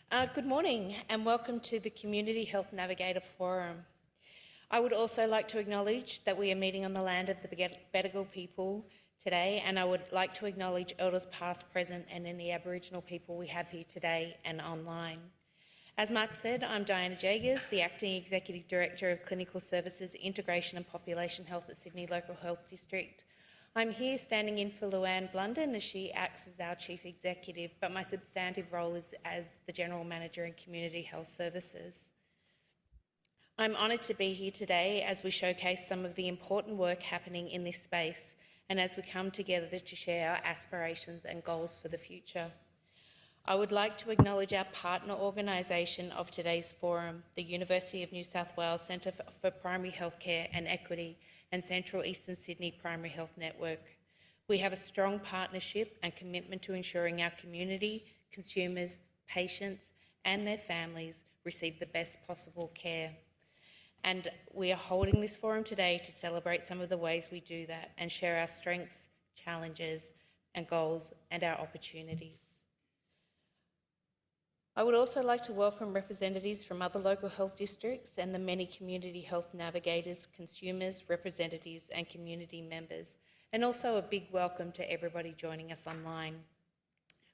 Good morning and welcome to the Community Health Navigator Forum. I would also like to acknowledge that we are meeting on the land of the Bedegal people today, and I would like to acknowledge elders past, present and any Aboriginal people we have here today and online. As Mark said, I'm Diana Jagers, the Acting Executive Director of Clinical Services, Integration and Population Health at Sydney Local Health District. I'm here standing in for Luann Blunden as she acts as our Chief Executive, but my substantive role is as the General Manager in Community Health Services. I'm honoured to be here today as we showcase some of the important work happening in this space and as we come together to share our aspirations and goals for the future. I would like to acknowledge our partner organisation of today's forum, the University of New South Wales Centre for Primary Healthcare and Equity and Central Eastern Sydney Primary Health Network. We have a strong partnership and commitment to ensuring our community, consumers, patients and their families receive the best possible care. And we are holding this forum today to celebrate some of the ways we do that and share our strengths, challenges and goals and our opportunities. I would also like to welcome representatives from other local health districts and the many community health navigators, consumers, representatives and community members, and also a big welcome to everybody joining us online.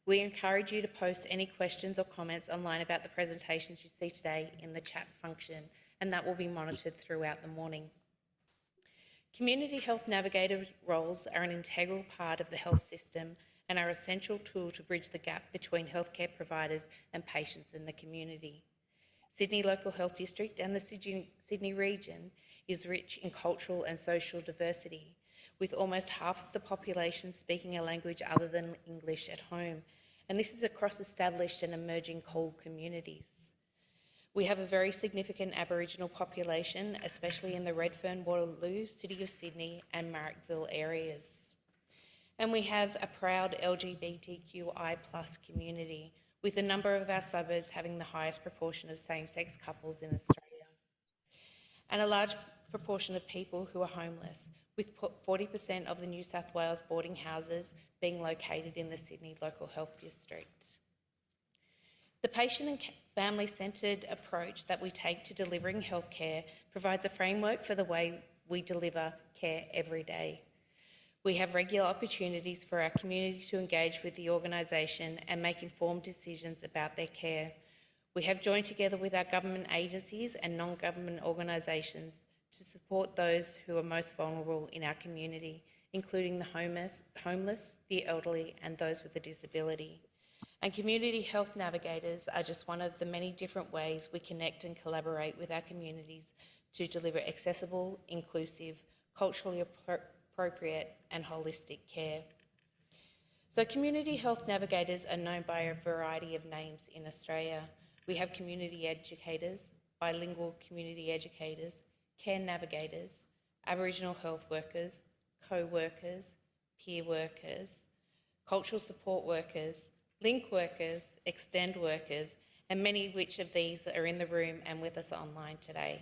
We encourage you to post any questions or comments online about the presentations you see today in the chat function, and that will be monitored throughout the morning. Community health navigator roles are an integral part of the health system and are an essential tool to bridge the gap between healthcare providers and patients in the community. Sydney Local Health District and the Sydney region is rich in cultural and social diversity, with almost half of the population speaking a language other than English at home, and this is across established and emerging CALD communities. We have a very significant Aboriginal population, especially in the Redfern, Waterloo, City of Sydney and Marrickville areas. And we have a proud LGBTQI+ community, with a number of our suburbs having the highest proportion of same-sex couples in Australia. And a large proportion of people who are homeless, with 40% of the New South Wales boarding houses being located in the Sydney Local Health District. The patient and family-centred approach that we take to delivering healthcare provides a framework for the way we deliver care every day. We have regular opportunities for our community to engage with the organisation and make informed decisions about their care. We have joined together with our government agencies and non-government organisations to support those who are most vulnerable in our community, including the homeless, the elderly and those with a disability. And community health navigators are just one of the many different ways we connect and collaborate with our communities to deliver accessible, inclusive, culturally appropriate and holistic care. So community health navigators are known by a variety of names in Australia. We have community educators, bilingual community educators, care navigators, Aboriginal health workers, co-workers, peer workers, cultural support workers, link workers, extend workers, and many which of these are in the room and with us online today.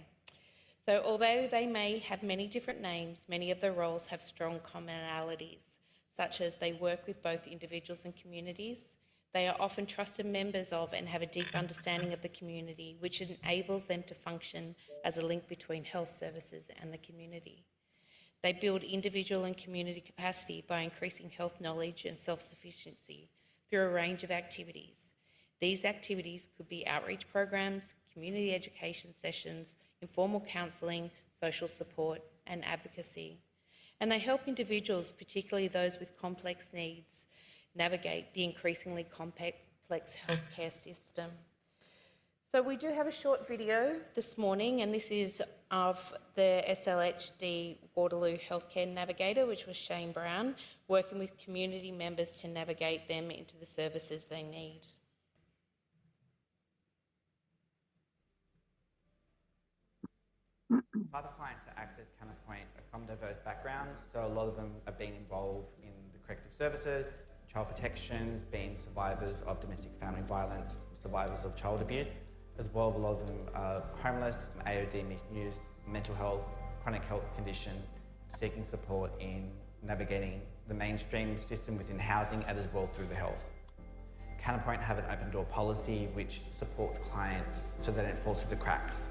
So although they may have many different names, many of their roles have strong commonalities, such as they work with both individuals and communities. They are often trusted members of and have a deep understanding of the community, which enables them to function as a link between health services and the community. They build individual and community capacity by increasing health knowledge and self-sufficiency through a range of activities. These activities could be outreach programs, community education sessions, informal counselling, social support and advocacy. And they help individuals, particularly those with complex needs, navigate the increasingly complex healthcare system. So we do have a short video this morning, and this is of the SLHD Waterloo Healthcare Navigator, which was Shane Brown, working with community members to navigate them into the services they need. Type of clients that Access can appoint are from diverse backgrounds, so a lot of them are being involved in the corrective services, child protection, being survivors of domestic family violence, survivors of child abuse, as well as a lot of them are homeless, AOD misuse, mental health, chronic health condition, seeking support in navigating the mainstream system within housing and as well through the health. Counterpoint have an open door policy which supports clients so that it falls through the cracks.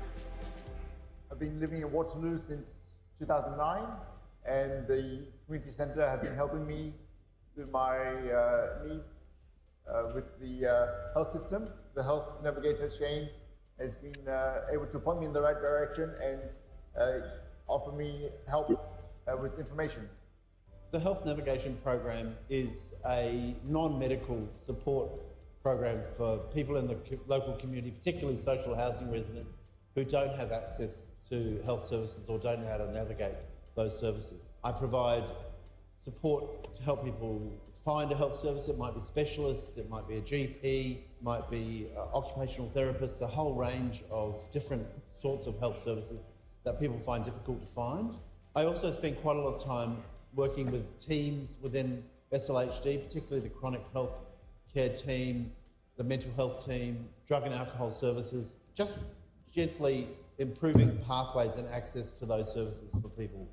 I've been living in Waterloo since 2009, and the community centre has been helping me with my needs with the health system. The Health Navigator Shane has been able to point me in the right direction and offer me help with information. The Health Navigation Program is a non-medical support program for people in the local community, particularly social housing residents who don't have access to health services or don't know how to navigate those services. I provide support to help people find a health service. It might be specialists, it might be a GP, might be occupational therapists, a whole range of different sorts of health services that people find difficult to find. I also spend quite a lot of time working with teams within SLHD, particularly the chronic health care team, the mental health team, drug and alcohol services, just gently improving pathways and access to those services for people.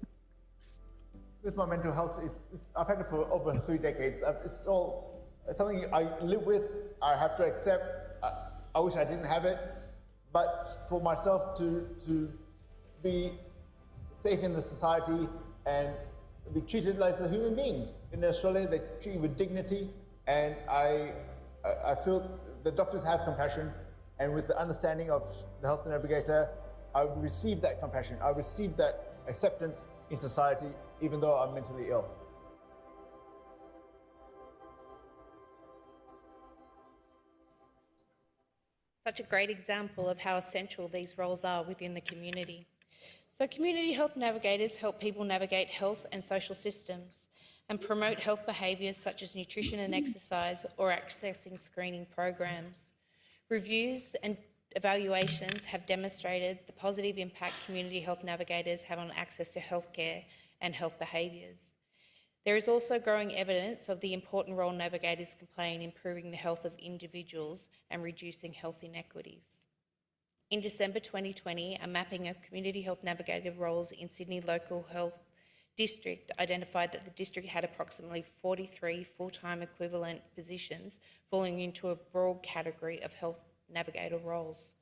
With my mental health, I've had it for over 3 decades. It's all something I live with, I have to accept. I wish I didn't have it, but for myself to be safe in the society and be treated like a human being. In Australia, they treat you with dignity, and I feel the doctors have compassion, and with the understanding of the Health Navigator, I receive that compassion, I receive that acceptance in society, even though I'm mentally ill. Such a great example of how essential these roles are within the community. So community health navigators help people navigate health and social systems and promote health behaviours such as nutrition and exercise or accessing screening programs. Reviews and evaluations have demonstrated the positive impact community health navigators have on access to healthcare and health behaviours. There is also growing evidence of the important role navigators can play in improving the health of individuals and reducing health inequities. In December 2020, a mapping of community health navigator roles in Sydney Local Health District identified that the district had approximately 43 full-time equivalent positions falling into a broad category of health navigator roles.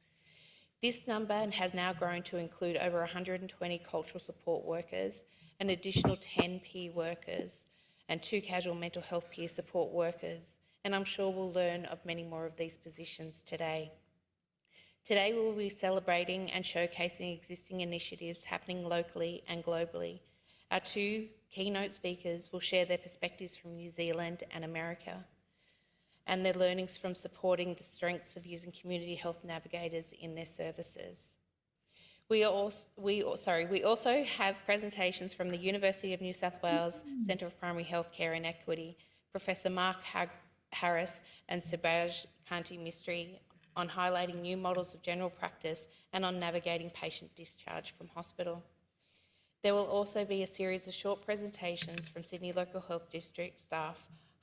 This number has now grown to include over 120 cultural support workers, an additional 10 peer workers, and 2 casual mental health peer support workers, and I'm sure we'll learn of many more of these positions today. Today we will be celebrating and showcasing existing initiatives happening locally and globally. Our 2 keynote speakers will share their perspectives from New Zealand and America and their learnings from supporting the strengths of using community health navigators in their services. We also have presentations from the University of New South Wales Centre of Primary Healthcare and Equity, Professor Mark Harris and Subhaj Kanti Mistry, on highlighting new models of general practice and on navigating patient discharge from hospital. There will also be a series of short presentations from Sydney Local Health District staff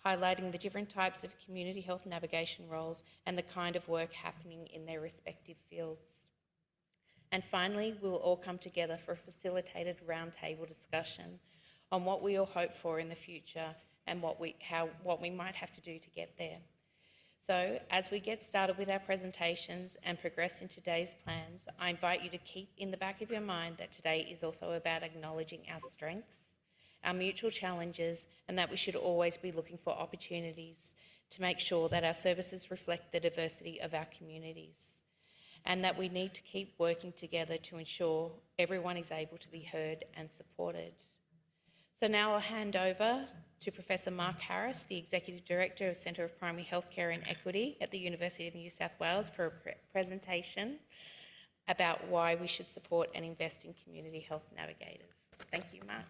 highlighting the different types of community health navigation roles and the kind of work happening in their respective fields. And finally, we will all come together for a facilitated roundtable discussion on what we all hope for in the future and what we might have to do to get there. So, as we get started with our presentations and progress in today's plans, I invite you to keep in the back of your mind that today is also about acknowledging our strengths, our mutual challenges, and that we should always be looking for opportunities to make sure that our services reflect the diversity of our communities, and that we need to keep working together to ensure everyone is able to be heard and supported. So now I'll hand over to Professor Mark Harris, the Executive Director of Centre of Primary Healthcare and Equity at the University of New South Wales, for a presentation about why we should support and invest in community health navigators. Thank you, Mark.